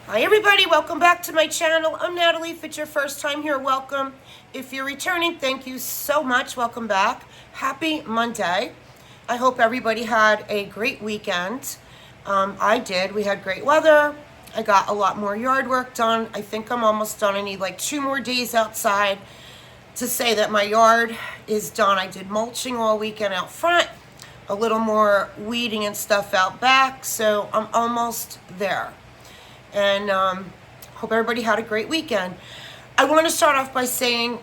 Hi everybody, welcome back to my channel. I'm Natalie. If it's your first time here, welcome. If you're returning, thank you so much. Welcome back. Happy Monday. I hope everybody had a great weekend. I did. We had great weather. I got a lot more yard work done. I think I'm almost done. I need like 2 more days outside to say that my yard is done. I did mulching all weekend out front, a little more weeding and stuff out back, so I'm almost there. And hope everybody had a great weekend. I want to start off by saying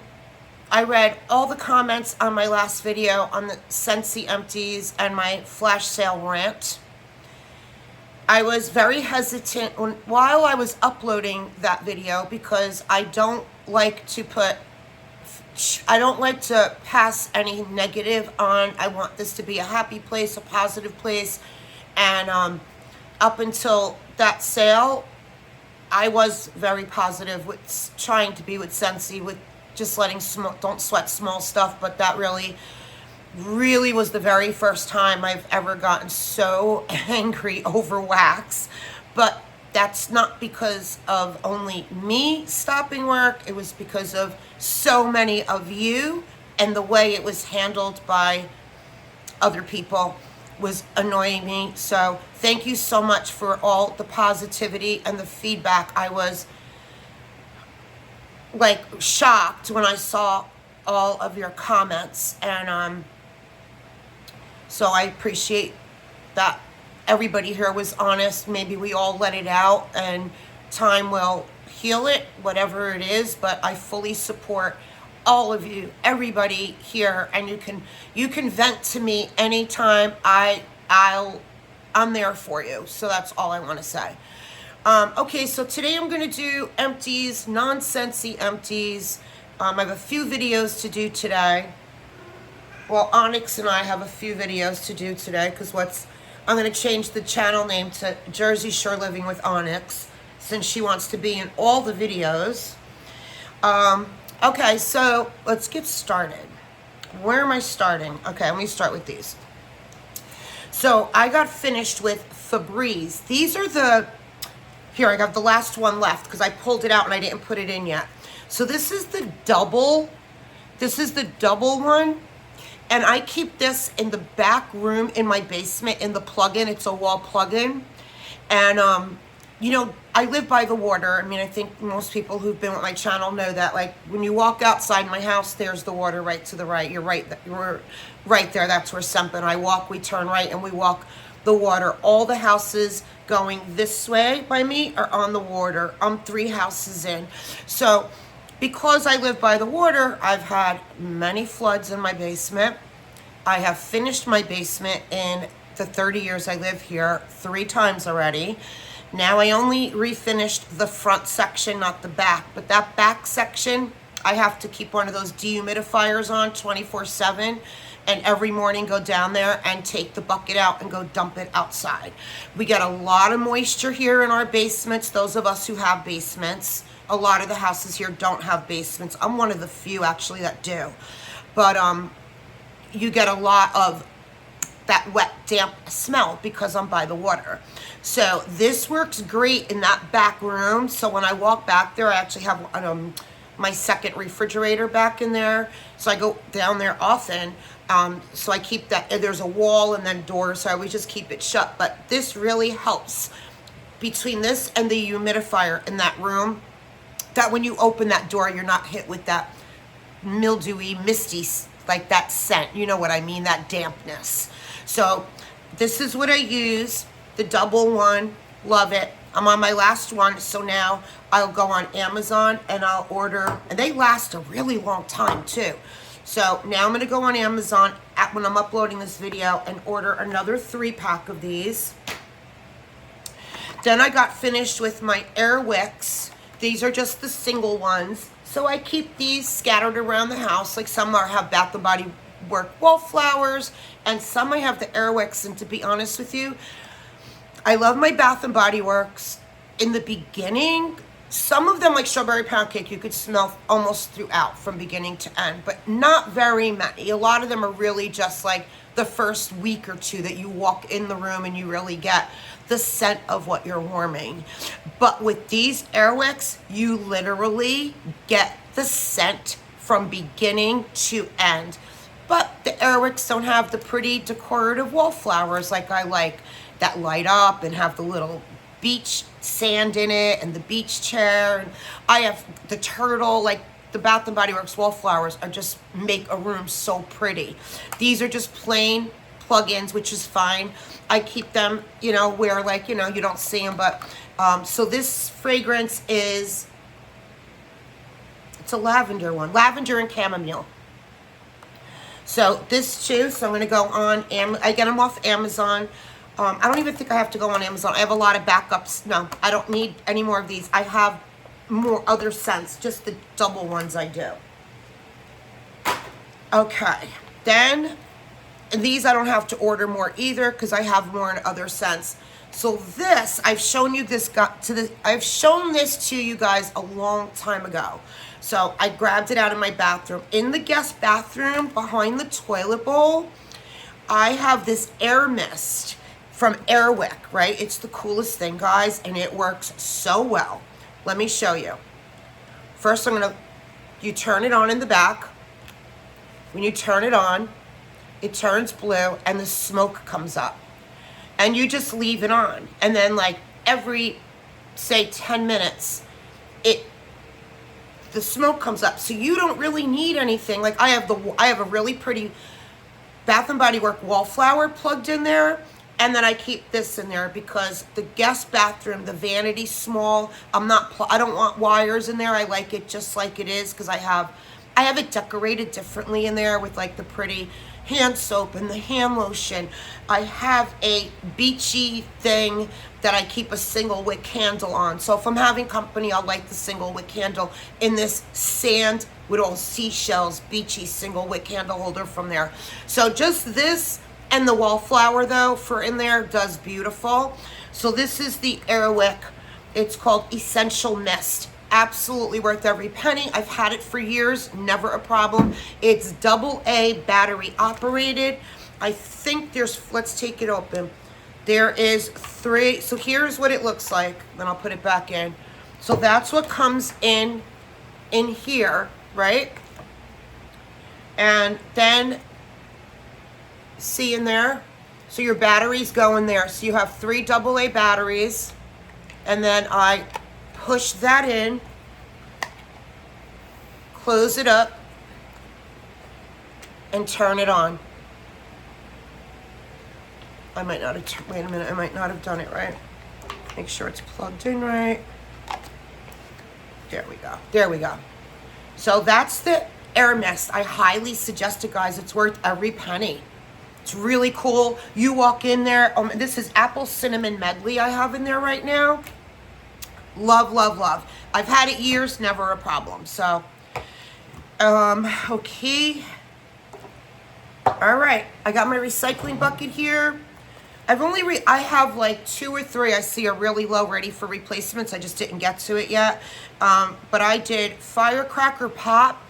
I read all the comments on my last video on the Scentsy Empties and my flash sale rant. I was very hesitant while I was uploading that video because I don't like to pass any negative on. I want this to be a happy place, a positive place. And up until that sale, I was very positive with trying to be with Scentsy, with just letting don't sweat small stuff, but that really was the very first time I've ever gotten so angry over wax. But that's not because of only me stopping work. It was because of so many of you, and the way it was handled by other people was annoying me. So thank you so much for all the positivity and the feedback. I was like shocked when I saw all of your comments, and so I appreciate that everybody here was honest. Maybe we all let it out and time will heal it, whatever it is, but I fully support all of you, everybody here, and you can vent to me anytime. I'm there for you. So that's all I want to say. Okay, so today I'm going to do empties, non-Scentsy empties. I have a few videos to do today. Well, Onyx and I have a few videos to do today because I'm going to change the channel name to Jersey Shore Living with Onyx since she wants to be in all the videos. Okay, so let's get started. Where am I starting? Okay, let me start with these. So I got finished with Febreze. These are here I got the last one left because I pulled it out and I didn't put it in yet. So this is the double one. And I keep this in the back room in my basement in the plug-in. It's a wall plug-in. And you know, I live by the water. I mean, I think most people who've been with my channel know that, like, when you walk outside my house, there's the water right to the right. You're right there. That's where Semp we turn right and we walk the water. All the houses going this way by me are on the water. I'm 3 houses in. So because I live by the water, I've had many floods in my basement. I have finished my basement in the 30 years I live here 3 times already. Now I only refinished the front section, not the back. But that back section, I have to keep one of those dehumidifiers on 24/7. And every morning go down there and take the bucket out and go dump it outside. We get a lot of moisture here in our basements, those of us who have basements. A lot of the houses here don't have basements. I'm one of the few actually that do. But you get a lot of that wet, damp smell because I'm by the water. So this works great in that back room. So when I walk back there, I actually have my second refrigerator back in there. So I go down there often. So I keep that, there's a wall and then doors, so I always just keep it shut. But this really helps between this and the humidifier in that room, that when you open that door, you're not hit with that mildewy, misty, like that scent. You know what I mean, that dampness. So this is what I use, the double one. Love it. I'm on my last one, so now I'll go on Amazon and I'll order, and they last a really long time too. So now I'm going to go on Amazon when I'm uploading this video and order another 3-pack of these. Then I got finished with my air wicks. These are just the single ones. So I keep these scattered around the house. Like some have Bath & Body Works wallflowers, and some I have the air wicks. And to be honest with you, I love my Bath & Body Works. In the beginning, some of them, like Strawberry Pound Cake, you could smell almost throughout from beginning to end, but not very many. A lot of them are really just like the first week or two that you walk in the room and you really get the scent of what you're warming. But with these air wicks, you literally get the scent from beginning to end. But the air wicks don't have the pretty decorative wallflowers like I like, that light up and have the little beach sand in it and the beach chair. And I have the turtle, like the Bath and Body Works wallflowers are just make a room so pretty. These are just plain plug-ins, which is fine. I keep them, you know, where like, you know, you don't see them, but so this fragrance is, it's a lavender one, lavender and chamomile. So this too, so I'm going to go on, I get them off Amazon. I don't even think I have to go on Amazon. I have a lot of backups. No, I don't need any more of these. I have more other scents, just the double ones I do. Okay, then these I don't have to order more either because I have more in other scents. So this, I've shown you this, I've shown this to you guys a long time ago. So I grabbed it out of my bathroom. In the guest bathroom behind the toilet bowl, I have this air mist from Airwick, right? It's the coolest thing, guys, and it works so well. Let me show you. First, you turn it on in the back. When you turn it on, it turns blue and the smoke comes up. And you just leave it on. And then like every, say 10 minutes, the smoke comes up. So you don't really need anything. Like I have a really pretty Bath and Body Works wallflower plugged in there. And then I keep this in there because the guest bathroom, the vanity small, I don't want wires in there. I like it just like it is because I have it decorated differently in there with like the pretty hand soap and the hand lotion. I have a beachy thing that I keep a single wick candle on. So if I'm having company, I'll light the single wick candle in this sand with all seashells, beachy single wick candle holder from there. So just this and the wallflower though for in there does beautiful. So this is the Airwick. It's called Essential Mist. Absolutely worth every penny. I've had it for years, never a problem. It's AA battery operated. I think let's take it open. There is 3, so here's what it looks like. Then I'll put it back in. So that's what comes in here, right? And then see in there, so your batteries go in there. So you have 3 AA batteries, and then I push that in, close it up, and turn it on. I might not have, wait a minute, I might not have done it right. Make sure it's plugged in right. There we go, there we go. So that's the air mist. I highly suggest it, guys. It's worth every penny. It's really cool. You walk in there, this is apple cinnamon medley I have in there right now. Love, love, love. I've had it years, never a problem. So, okay. All right, I got my recycling bucket here. I have like 2 or 3 I see are really low, ready for replacements. I just didn't get to it yet. But I did Firecracker Pop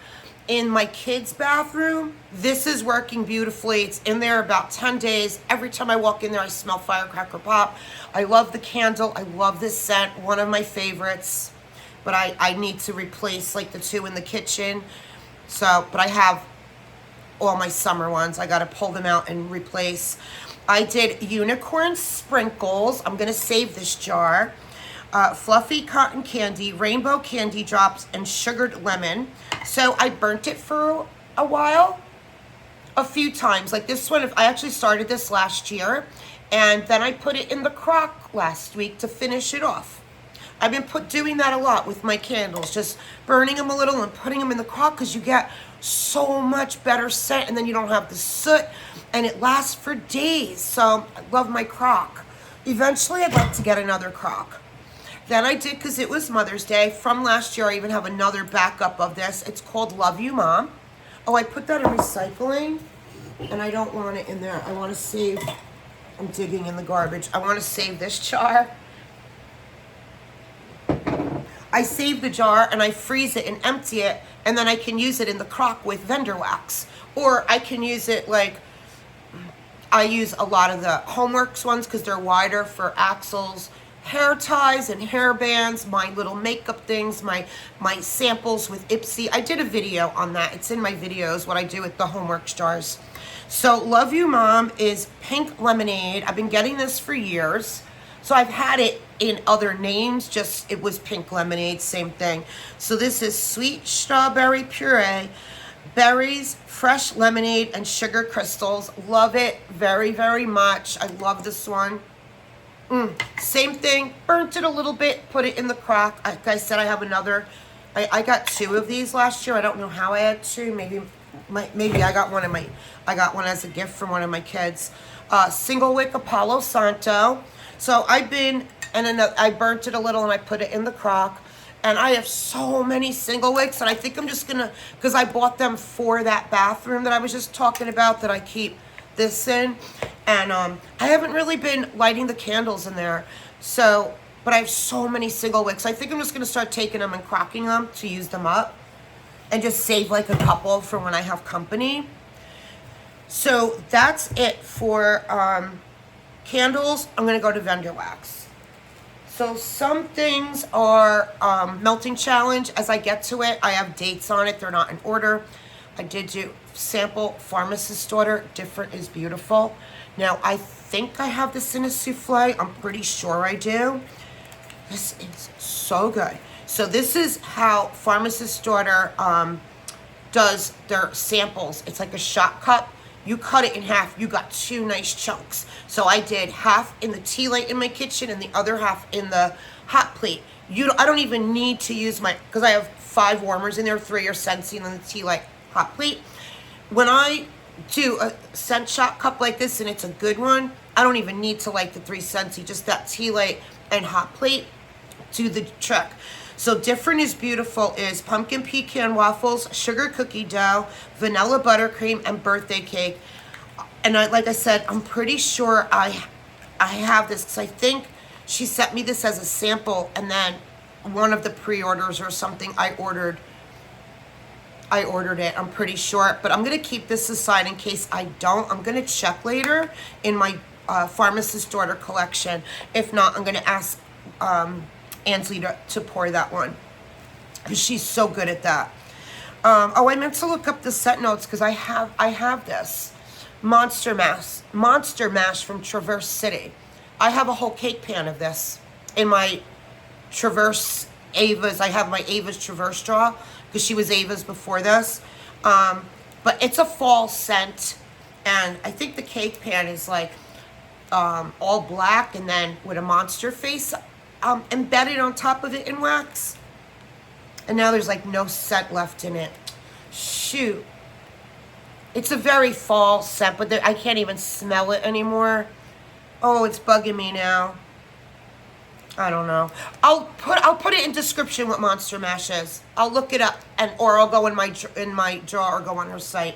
in my kids' bathroom. This is working beautifully. It's in there about 10 days. Every time I walk in there, I smell Firecracker Pop. I love the candle. I love this scent, one of my favorites. But I need to replace like the 2 in the kitchen. So, but I have all my summer ones. I got to pull them out and replace. I did Unicorn Sprinkles. I'm going to save this jar. Fluffy Cotton Candy, Rainbow Candy Drops, and Sugared Lemon. So I burnt it for a while, a few times. Like this one, I actually started this last year, and then I put it in the crock last week to finish it off. I've been doing that a lot with my candles, just burning them a little and putting them in the crock because you get so much better scent, and then you don't have the soot, and it lasts for days. So I love my crock. Eventually, I'd like to get another crock. Then I did, because it was Mother's Day, from last year, I even have another backup of this. It's called Love You, Mom. Oh, I put that in recycling, and I don't want it in there. I want to save, I'm digging in the garbage. I want to save this jar. I save the jar, and I freeze it and empty it, and then I can use it in the crock with vendor wax. Or I can use it like, I use a lot of the Homeworks ones because they're wider for Axel's hair ties and hair bands, my little makeup things, my samples with Ipsy. I did a video on that. It's in my videos, what I do with the Homeworks jars. So Love You Mom is pink lemonade. I've been getting this for years. So I've had it in other names, just it was pink lemonade, same thing. So this is sweet strawberry puree, berries, fresh lemonade, and sugar crystals. Love it very, very much. I love this one. Same thing, burnt it a little bit, put it in the crock. Like I said, I have another. I got 2 of these last year. I don't know how I had 2. Maybe I got one as a gift from one of my kids. Single wick Apollo Santo. So I burnt it a little and I put it in the crock. And I have so many single wicks, and I think I'm just gonna, because I bought them for that bathroom that I was just talking about, that I keep this in. And I haven't really been lighting the candles in there. So, but I have so many single wicks. I think I'm just gonna start taking them and crocking them to use them up. And just save like a couple for when I have company. So that's it for candles. I'm gonna go to vendor wax. So some things are melting challenge. As I get to it, I have dates on it. They're not in order. I did do sample Pharmacist's Daughter. Different is Beautiful. Now, I think I have this in a souffle. I'm pretty sure I do. This is so good. So this is how Pharmacist's Daughter does their samples. It's like a shot cup. You cut it in half, you got 2 nice chunks. So I did half in the tea light in my kitchen and the other half in the hot plate. I don't even need to use because I have 5 warmers in there, 3 are Scentsy and then the tea light hot plate. When I do a scent shot cup like this and it's a good one, I don't even need to light the 3 Scentsy, just that tea light and hot plate do the trick. So Different is Beautiful is pumpkin pecan waffles, sugar cookie dough, vanilla buttercream, and birthday cake. And like I said, I'm pretty sure I have this because I think she sent me this as a sample, and then one of the pre-orders or something I ordered it, I'm pretty sure. But I'm going to keep this aside in case I don't. I'm going to check later in my Pharmacist's Daughter collection. If not, I'm going to ask Ansley to pour that one because she's so good at that. Oh, I meant to look up the scent notes because I have this Monster Mash from Traverse City. I have a whole cake pan of this in my Traverse Ava's. I have my Ava's Traverse drawer because she was Ava's before this. But it's a fall scent, and I think the cake pan is like all black and then with a monster face embedded on top of it in wax. And now there's like no scent left in it. Shoot. It's a very fall scent, but I can't even smell it anymore. Oh, it's bugging me now. I don't know. I'll put it in description what Monster Mash is. I'll look it up, or I'll go in my drawer or go on her site.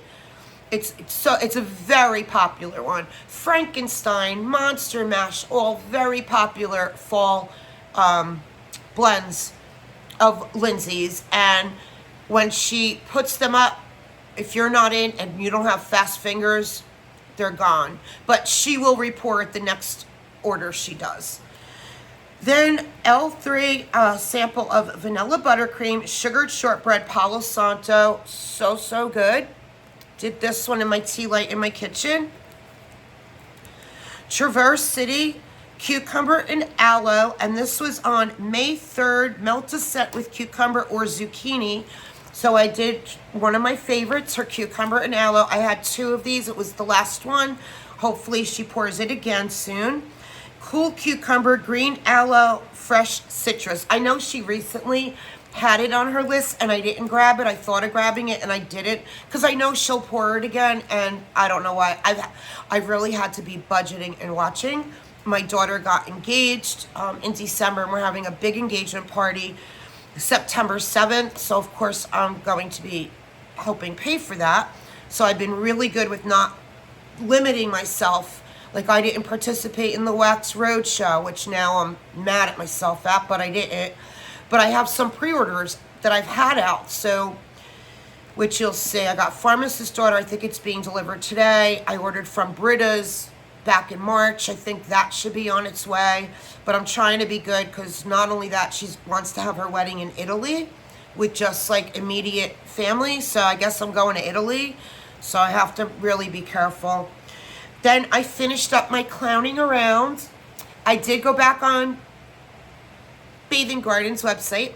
It's a very popular one. Frankenstein, Monster Mash, all very popular fall blends of Lindsay's. And when she puts them up, if you're not in and you don't have fast fingers, they're gone. But she will report the next order she does. Then L3 sample of vanilla buttercream, sugared shortbread, Palo Santo. So good. Did this one in my tea light in my kitchen. Traverse City, cucumber and aloe. And this was on May 3rd, melt a set with cucumber or zucchini. So I did one of my favorites, her cucumber and aloe. I had 2 of these. It was the last one. Hopefully she pours it again soon. Cool cucumber, green aloe, fresh citrus. I know she recently had it on her list and I didn't grab it. I thought of grabbing it and I didn't because I know she'll pour it again, and I don't know why. I've really had to be budgeting and watching. My daughter got engaged in December, and we're having a big engagement party September 7th. So of course I'm going to be helping pay for that. So I've been really good with not limiting myself. Like I didn't participate in the Wax Roadshow, which now I'm mad at myself at, but I didn't. But I have some pre-orders that I've had out. So which you'll see. I got Pharmacist Daughter. I think it's being delivered today. I ordered from Britta's back in March. I think that should be on its way. But I'm trying to be good because not only that, she wants to have her wedding in Italy with just like immediate family. So I guess I'm going to Italy. So I have to really be careful. Then I finished up my clowning around. I did go back on Bathing Garden's website.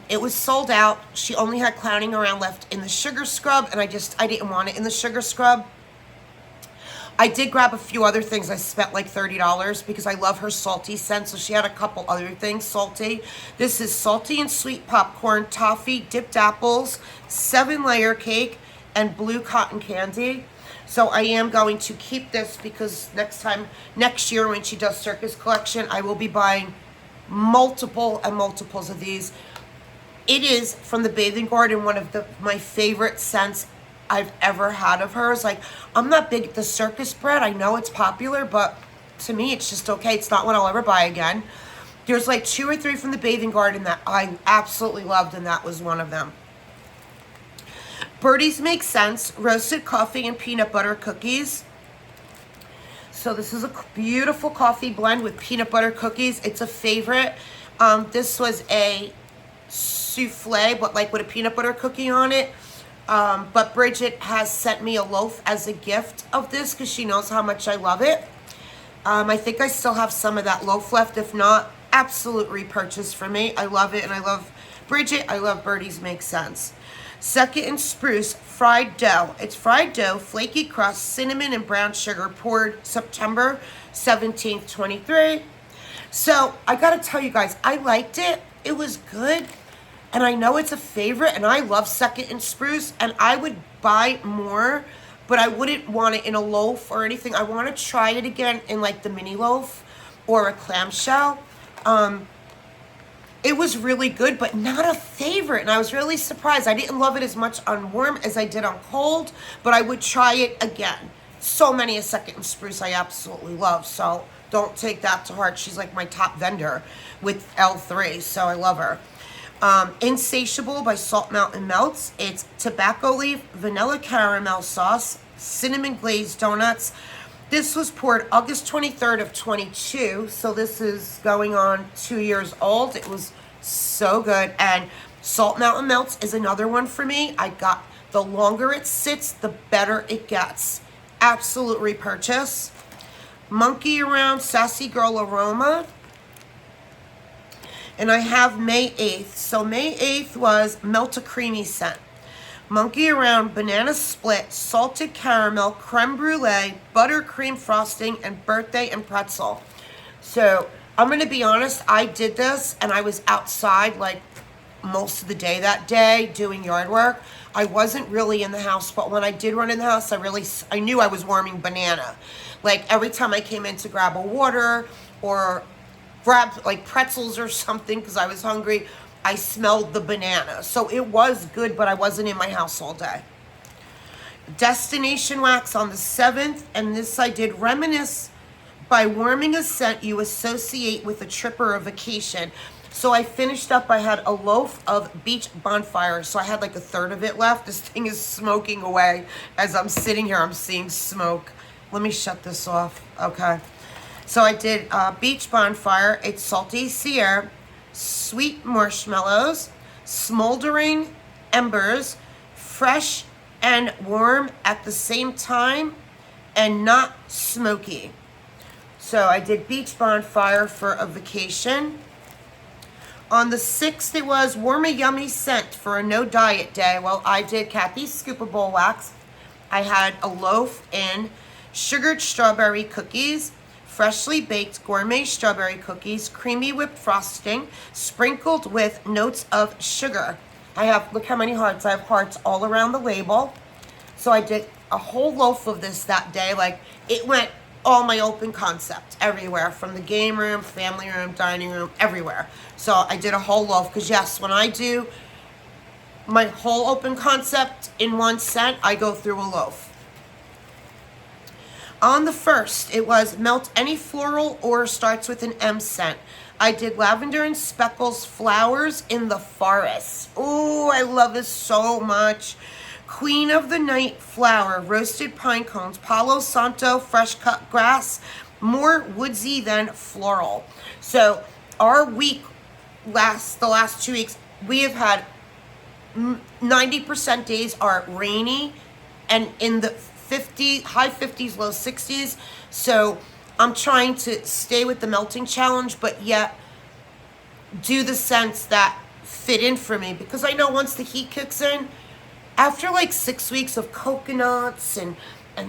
It was sold out. She only had clowning around left in the sugar scrub, and I didn't want it in the sugar scrub. I did grab a few other things. I spent like $30 because I love her salty scent, so she had a couple other things salty. This is salty and sweet popcorn, toffee, dipped apples, 7-layer cake, and blue cotton candy. So I am going to keep this because next year when she does Circus Collection, I will be buying multiples of these. It is from the Bathing Garden, one of my favorite scents I've ever had of hers. Like, I'm not big at the circus bread. I know it's popular, but to me, it's just okay. It's not one I'll ever buy again. There's like 2 or 3 from the Bathing Garden that I absolutely loved, and that was one of them. Birdies Make Sense, roasted coffee and peanut butter cookies. So this is a beautiful coffee blend with peanut butter cookies. It's a favorite. This was a souffle, but like with a peanut butter cookie on it. But Bridget has sent me a loaf as a gift of this because she knows how much I love it. I think I still have some of that loaf left. If not, absolute repurchase for me. I love it, and I love Bridget. I love Birdies Make Sense. Second and Spruce fried dough. It's fried dough, flaky crust, cinnamon and brown sugar, poured September 17th, 23. So I gotta tell you guys, I liked it. It was good. And I know it's a favorite, and I love Second and Spruce, and I would buy more, but I wouldn't want it in a loaf or anything. I want to try it again in like the mini loaf or a clamshell. It was really good, but not a favorite, and I was really surprised. I didn't love it as much on warm as I did on cold, but I would try it again. So many a Second and Spruce I absolutely love, so don't take that to heart. She's like my top vendor with L3, so I love her. Insatiable by Salt Mountain Melts. It's tobacco leaf, vanilla caramel sauce, cinnamon glazed donuts. This was poured August 23rd of 22, so this is going on 2 years old. It was so good. And Salt Mountain Melts is another one for me. The longer it sits, the better it gets. Absolute repurchase. Monkey Around Sassy Girl Aroma. And I have May 8th. So May 8th was Melt a Creamy Scent. Monkey Around Banana Split, Salted Caramel, Creme Brulee, Buttercream Frosting, and Birthday and Pretzel. So I'm going to be honest, I did this and I was outside like most of the day that day doing yard work. I wasn't really in the house, but when I did run in the house, I knew I was warming banana. Like every time I came in to grab a water or grab like pretzels or something because I was hungry, I smelled the banana. So it was good, but I wasn't in my house all day. Destination Wax on the 7th, and this I did Reminisce by warming a scent you associate with a trip or a vacation. So I finished up, I had a loaf of Beach Bonfire, so I had like a third of it left. This thing is smoking away. As I'm sitting here, I'm seeing smoke. Let me shut this off, okay. So I did Beach Bonfire, it's Salty Sierra, sweet marshmallows, smoldering embers, fresh and warm at the same time, and not smoky. So I did Beach Bonfire for a vacation. On the 6th, it was Warm a Yummy Scent for a no diet day. Well, I did Kathy's Scoopable Wax. I had a loaf in sugared strawberry cookies, freshly baked gourmet strawberry cookies, creamy whipped frosting, sprinkled with notes of sugar. Look how many hearts. I have hearts all around the label. So I did a whole loaf of this that day. Like, it went all my open concept everywhere, from the game room, family room, dining room, everywhere. So I did a whole loaf because yes, when I do my whole open concept in one scent, I go through a loaf. On the 1st, it was Melt Any Floral or Starts with an M scent I did lavender and speckles flowers in the forest. Oh, I love this so much. Queen of the Night flower, roasted pine cones, Palo Santo, fresh cut grass, more woodsy than floral. So our week the last 2 weeks, we have had 90% days are rainy and in the high 50s, low 60s. So I'm trying to stay with the melting challenge, but yet do the scents that fit in for me, because I know once the heat kicks in, after like 6 weeks of coconuts and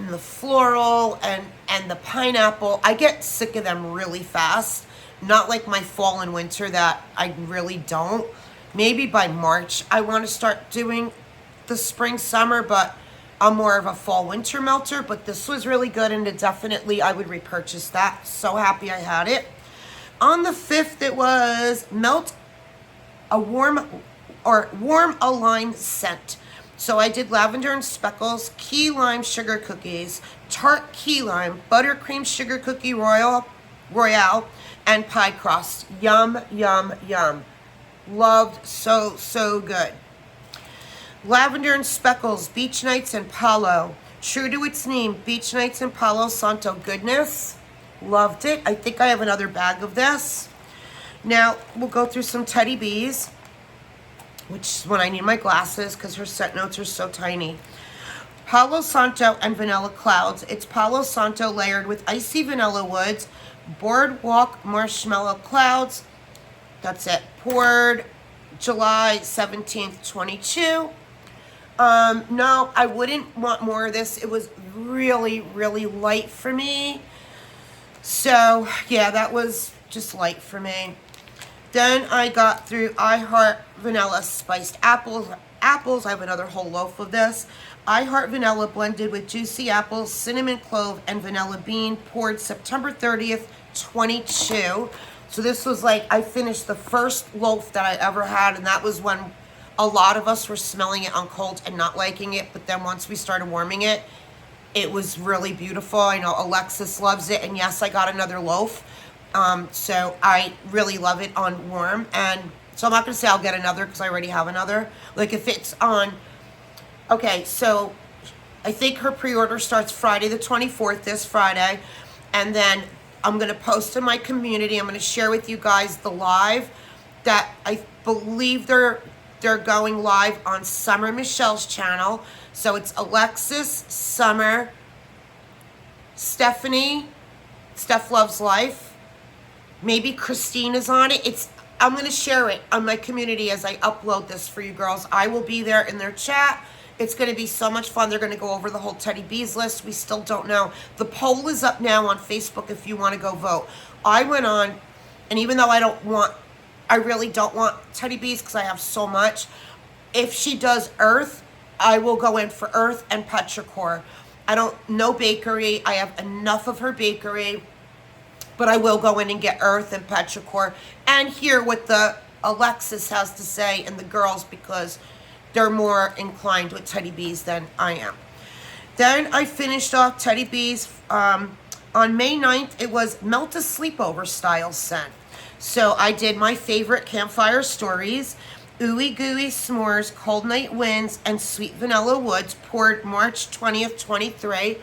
the floral and the pineapple, I get sick of them really fast. Not like my fall and winter that I really don't. Maybe by March I want to start doing the spring summer, but I'm more of a fall winter melter. But this was really good, and definitely I would repurchase that. So happy I had it. On the 5th, it was melt a warm a lime scent. So I did lavender and speckles, key lime sugar cookies, tart key lime, buttercream sugar cookie royale, and pie crust. Yum, yum, yum. Loved, so good. Lavender and speckles, beach nights and Palo. True to its name, beach nights and Palo Santo goodness. Loved it. I think I have another bag of this. Now we'll go through some Teddy Bees, which is when I need my glasses because her scent notes are so tiny. Palo Santo and Vanilla Clouds. It's Palo Santo layered with icy vanilla woods, boardwalk marshmallow clouds. That's it. Poured July 17th, 22. No, I wouldn't want more of this. It was really, really light for me. So, yeah, that was just light for me. Then I got through I Heart Vanilla Spiced Apples. I have another whole loaf of this. I Heart Vanilla blended with juicy apples, cinnamon clove, and vanilla bean. Poured September 30th, 22. So this was like, I finished the first loaf that I ever had, and that was when a lot of us were smelling it on cold and not liking it. But then once we started warming it, it was really beautiful. I know Alexis loves it, and yes, I got another loaf. So I really love it on warm, and so I'm not going to say I'll get another because I already have another. Like if it's on, okay, so I think her pre-order starts Friday the 24th, this Friday, and then I'm going to post in my community. I'm going to share with you guys the live that I believe they're going live on Summer Michelle's channel. So it's Alexis, Summer, Stephanie, Steph Loves Life. Maybe Christine is on it. I'm going to share it on my community as I upload this for you girls. I will be there in their chat. It's going to be so much fun. They're going to go over the whole Teddy Bees list. We still don't know. The poll is up now on Facebook if you want to go vote. I went on, and even though I really don't want Teddy Bees because I have so much. If she does Earth, I will go in for Earth and Petrichor. No bakery. I have enough of her bakery. But I will go in and get Earth and Petrichor and hear what the Alexis has to say and the girls, because they're more inclined with Teddy Bees than I am. Then I finished off Teddy Bees. On May 9th, it was Melt a Sleepover style scent. So I did my favorite Campfire Stories, Ooey Gooey S'mores, Cold Night Winds, and Sweet Vanilla Woods. Poured March 20th, 23.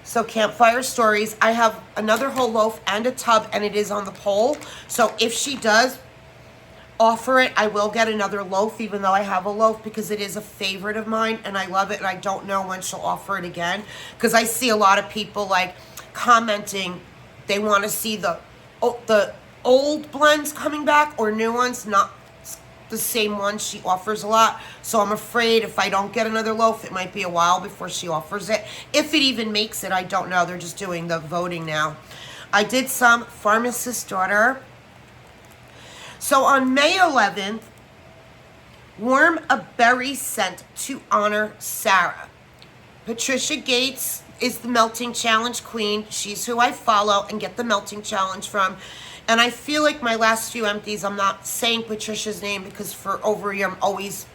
So Campfire Stories. I have another whole loaf and a tub, and it is on the poll. So if she does offer it, I will get another loaf, even though I have a loaf, because it is a favorite of mine, and I love it, and I don't know when she'll offer it again, because I see a lot of people like commenting they want to see the old blends coming back or new ones, not the same one. She offers a lot, so I'm afraid if I don't get another loaf, it might be a while before she offers it. If it even makes it, I don't know. They're just doing the voting now. I did some Pharmacist's Daughter. So on May 11th, warm a berry scent to honor Sarah. Patricia Gates is the melting challenge queen. She's who I follow and get the melting challenge from. And I feel like my last few empties, I'm not saying Patricia's name because for over a year I'm always,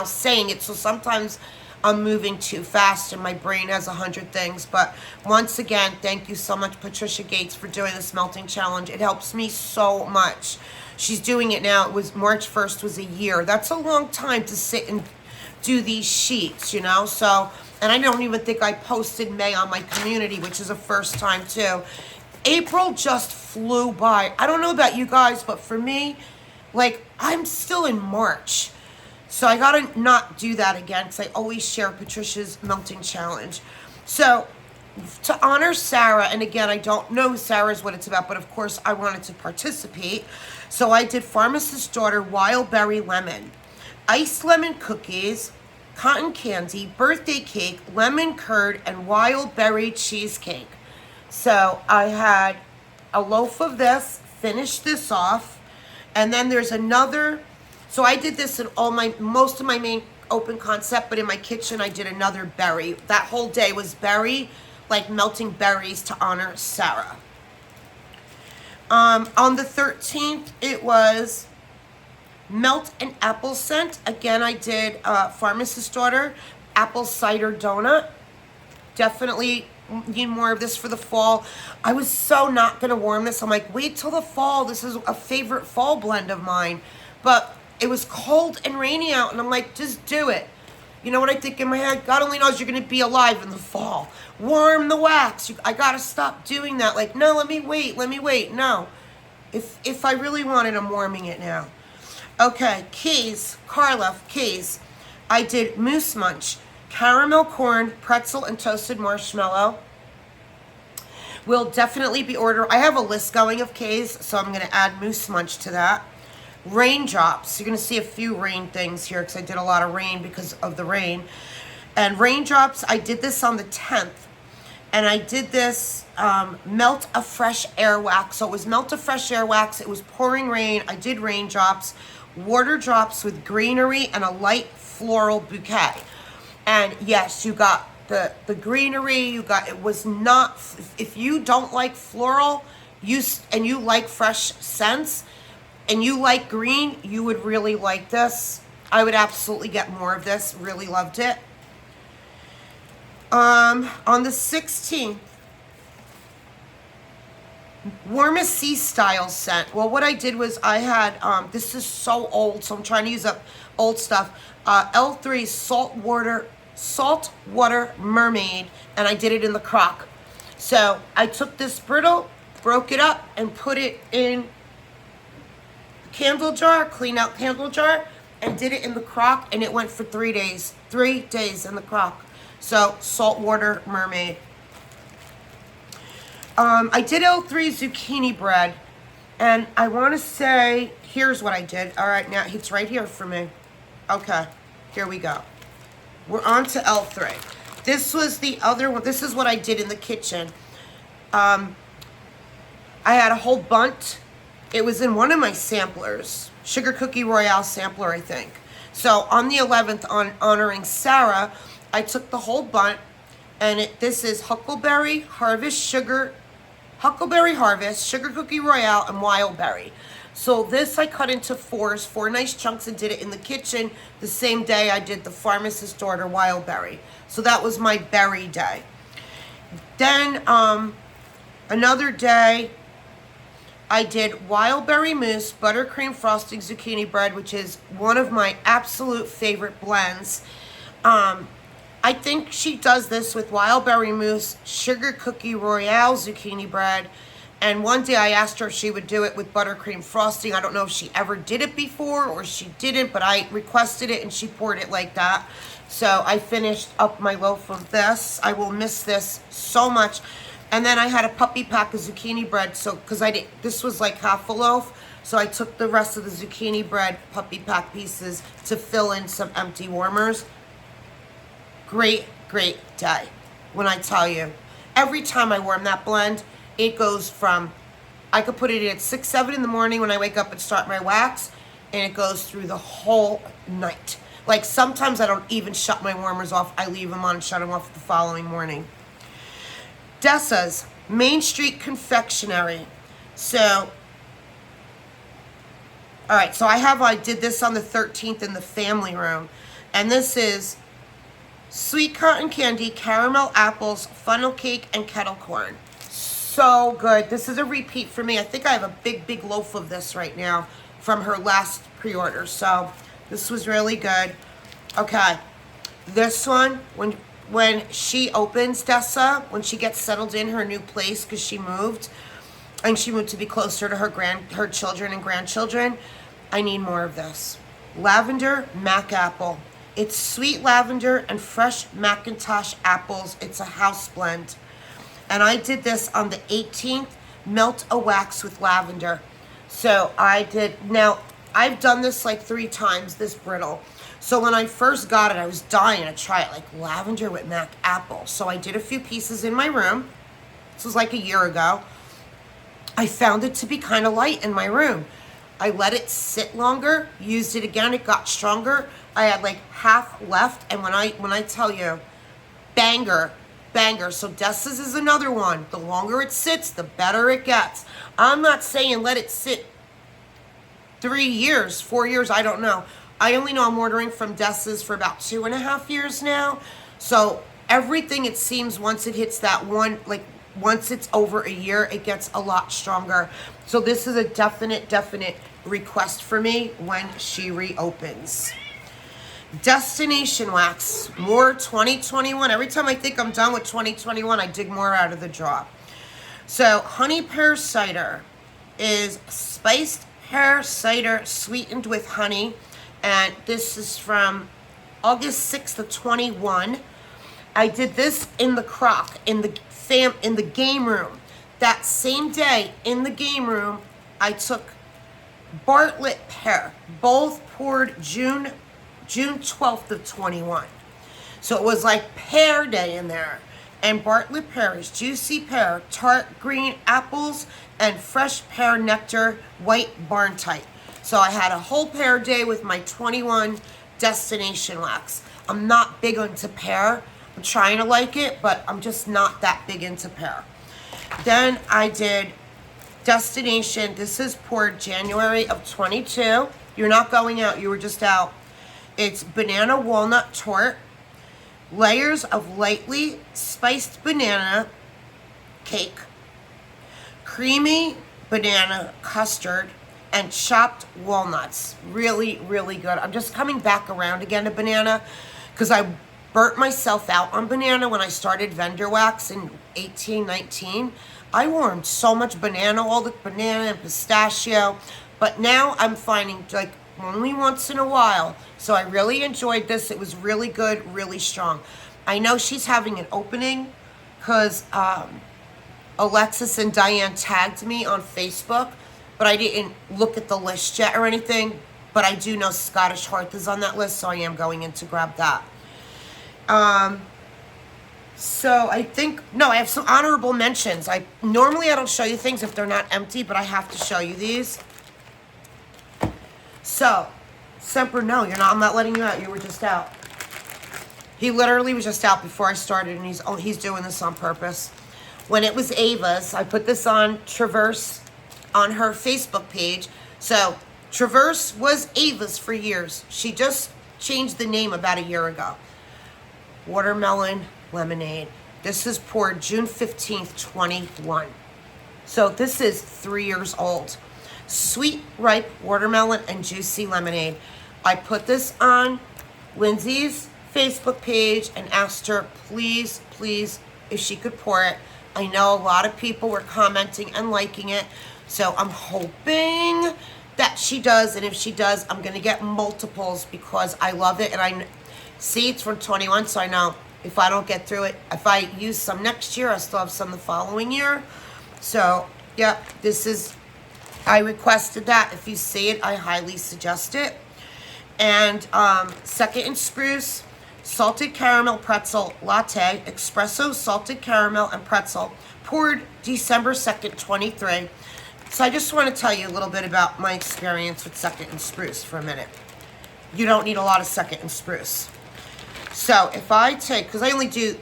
saying it. So sometimes I'm moving too fast and my brain has 100 things. But once again, thank you so much, Patricia Gates, for doing this melting challenge. It helps me so much. She's doing it now. It was March 1st was a year. That's a long time to sit and do these sheets, you know? So, and I don't even think I posted May on my community, which is a first time too. April just flew by. I don't know about you guys, but for me, like, I'm still in March. So I gotta not do that again, because I always share Patricia's melting challenge. So to honor Sarah, and again, I don't know Sarah's what it's about, but of course I wanted to participate. So I did Pharmacist's Daughter Wild Berry Lemon, iced lemon cookies, cotton candy, birthday cake, lemon curd, and wild berry cheesecake. So I had a loaf of this, finished this off, and then there's another. So I did this in most of my main open concept, but in my kitchen I did another berry. That whole day was berry, like melting berries to honor Sarah. On the 13th, it was melt and apple scent. Again, I did Pharmacist's Daughter apple cider donut. Definitely need more of this for the fall. I was so not gonna warm this. I'm like, wait till the fall. This is a favorite fall blend of mine. But it was cold and rainy out, and I'm like, just do it. You know what I think in my head? God only knows you're gonna be alive in the fall. Warm the wax. I gotta stop doing that. Like, no, let me wait. No. If I really want it, I'm warming it now. Okay, keys, Carla, keys. I did Moose Munch, caramel corn, pretzel, and toasted marshmallow. We'll definitely be ordering. I have a list going of K's, so I'm going to add Moose Munch to that. Raindrops. You're going to see a few rain things here because I did a lot of rain because of the rain. And raindrops, I did this on the 10th. And I did this melt a fresh air wax. So it was melt a fresh air wax. It was pouring rain. I did raindrops, water drops with greenery, and a light floral bouquet. And yes, you got the greenery. You got, it was not, if you don't like floral, and you like fresh scents, and you like green, you would really like this. I would absolutely get more of this. Really loved it. On the 16th, warmest sea style scent. Well, what I did was I had, this is so old, so I'm trying to use up old stuff. L3 saltwater mermaid, and I did it in the crock. So I took this brittle, broke it up, and put it in a candle jar, clean out candle jar, and did it in the crock, and it went for 3 days. 3 days in the crock. So saltwater mermaid. I did L3 zucchini bread, and I want to say, here's what I did. All right, now it's right here for me. Okay, here we go. We're on to L3. This was the other one. This is what I did in the kitchen. I had a whole bundt. It was in one of my samplers, Sugar Cookie Royale sampler, I think. So on the 11th, on honoring Sarah, I took the whole bundt, and this is Huckleberry Harvest, Sugar Cookie Royale, and Wild Berry. So this I cut into four nice chunks, and did it in the kitchen the same day I did the Pharmacist's Daughter Wild Berry. So that was my berry day. Then another day, I did Wild Berry Mousse, Buttercream Frosting Zucchini Bread, which is one of my absolute favorite blends. I think she does this with Wild Berry Mousse, Sugar Cookie Royale Zucchini Bread, and one day I asked her if she would do it with buttercream frosting. I don't know if she ever did it before or she didn't, but I requested it and she poured it like that. So I finished up my loaf of this. I will miss this so much. And then I had a puppy pack of zucchini bread, so because this was like half a loaf, so I took the rest of the zucchini bread puppy pack pieces to fill in some empty warmers. Great, great day. When I tell you, every time I warm that blend, it goes from, I could put it in at 6, 7 in the morning when I wake up and start my wax, and it goes through the whole night. Like sometimes I don't even shut my warmers off. I leave them on and shut them off the following morning. Dessa's Main Street Confectionery. So, all right, so I did this on the 13th in the family room. And this is Sweet cotton candy, caramel apples, funnel cake, and kettle corn. So good. This is a repeat for me. I think I have a big loaf of this right now from her last pre-order. So this was really good. Okay. This one, when she opens, Dessa, when she gets settled in her new place, because she moved, and she moved to be closer to her children and grandchildren, I need more of this. Lavender Mac Apple. It's sweet lavender and fresh McIntosh apples. It's a house blend. And I did this on the 18th, melt a wax with lavender. So I did, now I've done this like 3 times, this brittle. So when I first got it, I was dying to try it, like lavender with Mac apple. So I did a few pieces in my room. This was like a year ago. I found it to be kind of light in my room. I let it sit longer, used it again, it got stronger. I had like half left, and when I tell you, banger. So Dessa's is another one. The longer it sits, the better it gets. I'm not saying let it sit 3 years, 4 years, I don't know. I only know I'm ordering from Dessa's for about 2.5 years now. So everything, it seems, once it hits that one, like once it's over a year, it gets a lot stronger. So this is a definite request for me when she reopens. Destination Wax, more 2021. Every time I think I'm done with 2021, I dig more out of the drawer. So honey pear cider is spiced pear cider sweetened with honey, and this is from August 6th of 21. I did this in the crock, in the game room. That same day in the game room, I took Bartlett pear, both poured June 12th of 21. So it was like pear day in there. And Bartlett pear is juicy pear, tart green apples, and fresh pear nectar, white barn type. So I had a whole pear day with my 21 Destination Wax. I'm not big into pear. I'm trying to like it, but I'm just not that big into pear. Then I did Destination. This is poured January of 22. You're not going out. You were just out. It's banana walnut tort, layers of lightly spiced banana cake, creamy banana custard, and chopped walnuts. Really good. I'm just coming back around again to banana because I burnt myself out on banana when I started vendor wax in 18, 19. I warmed so much banana, all the banana and pistachio, but now I'm finding like only once in a while. So I really enjoyed this. It was really good, really strong. I know she's having an opening because Alexis and Diane tagged me on Facebook, but I didn't look at the list yet or anything. But I do know Scottish Hearth is on that list, so I am going in to grab that. So I think, no, I have some honorable mentions. Normally I don't show you things if they're not empty, but I have to show you these. So, Semper, no, you're not. I'm not letting you out. You were just out. He literally was just out before I started, and he's doing this on purpose. When it was Ava's, I put this on Traverse on her Facebook page. So, Traverse was Ava's for years. She just changed the name about a year ago. Watermelon lemonade. This is poured June 15th, 21. So, this is 3 years old. Sweet, ripe watermelon and juicy lemonade. I put this on Lindsay's Facebook page and asked her, please, if she could pour it. I know a lot of people were commenting and liking it, so I'm hoping that she does, and if she does, I'm going to get multiples because I love it, and I see it's from 21, so I know if I don't get through it, if I use some next year, I still have some the following year. So, yeah, this is... I requested that. If you see it, I highly suggest it. And Second and Spruce, salted caramel pretzel latte, espresso, salted caramel, and pretzel, poured December 2nd, 23. So I just want to tell you a little bit about my experience with Second and Spruce for a minute. You don't need a lot of Second and Spruce. So if I take, because I only do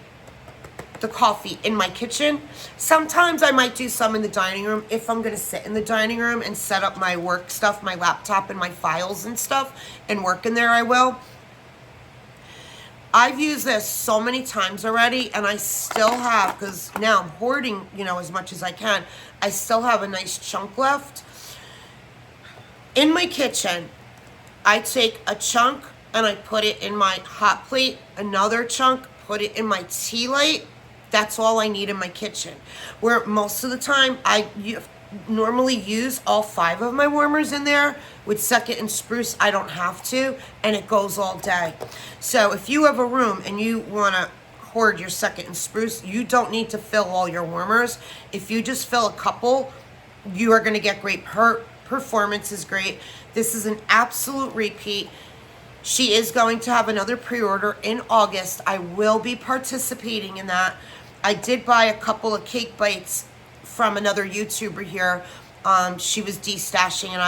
the coffee in my kitchen. Sometimes I might do some in the dining room if I'm going to sit in the dining room and set up my work stuff, my laptop and my files and stuff, and work in there, I will. I've used this so many times already, and I still have, because now I'm hoarding, you know, as much as I can. I still have a nice chunk left. In my kitchen, I take a chunk and I put it in my hot plate, another chunk, put it in my tea light. That's all I need in my kitchen. Where most of the time, normally use all 5 of my warmers in there. With second and spruce, I don't have to, and it goes all day. So if you have a room and you want to hoard your second and spruce, you don't need to fill all your warmers. If you just fill a couple, you are going to get great performance is great. This is an absolute repeat. She is going to have another pre-order in August. I will be participating in that. I did buy a couple of cake bites from another YouTuber here. She was destashing, and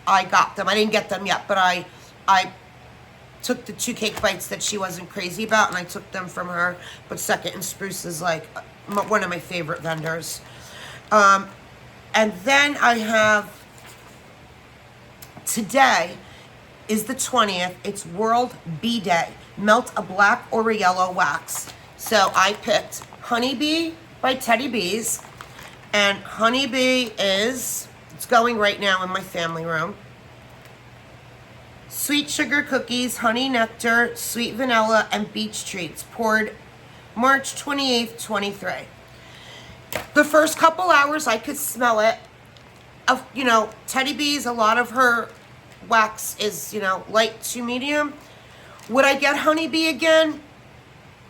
I got them. I didn't get them yet, but I took the 2 cake bites that she wasn't crazy about, and I took them from her. But Second and Spruce is like one of my favorite vendors. And then I have, today is the 20th. It's World Bee Day. Melt a black or a yellow wax. So I picked Honeybee by Teddy Bees. And Honeybee it's going right now in my family room. Sweet sugar cookies, honey nectar, sweet vanilla, and beach treats. Poured March 28th, 23. The first couple hours I could smell it. You know, Teddy Bees, a lot of her wax is, you know, light to medium. Would I get Honeybee again?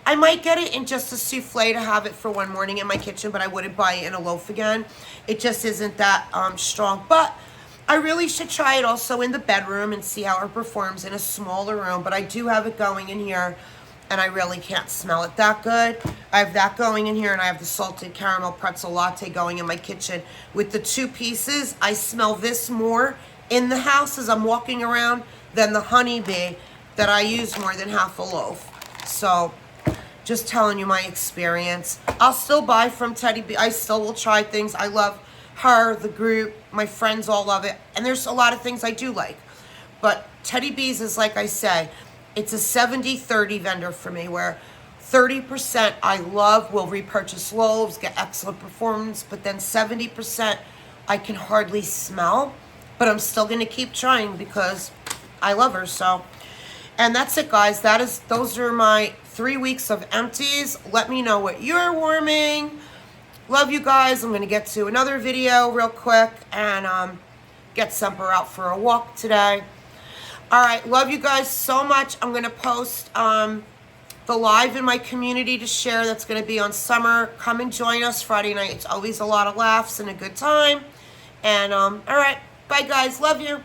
I might get it in just a souffle to have it for one morning in my kitchen, but I wouldn't buy it in a loaf again. It just isn't that strong. But I really should try it also in the bedroom and see how it performs in a smaller room. But I do have it going in here, and I really can't smell it that good. I have that going in here, and I have the salted caramel pretzel latte going in my kitchen. With the 2 pieces, I smell this more in the house as I'm walking around than the Honeybee that I use more than half a loaf. So just telling you my experience. I'll still buy from Teddy Bee. I still will try things. I love her, the group, my friends all love it. And there's a lot of things I do like. But Teddy Bees is, like I say, it's a 70-30 vendor for me, where 30% I love, will repurchase loaves, get excellent performance, but then 70% I can hardly smell. But I'm still going to keep trying because I love her. So, and that's it, guys. Those are my 3 weeks of empties. Let me know what you're warming. Love you guys. I'm going to get to another video real quick and get Semper out for a walk today. All right. Love you guys so much. I'm going to post the live in my community to share. That's going to be on Summer. Come and join us Friday night. It's always a lot of laughs and a good time. And all right. Bye, guys. Love you.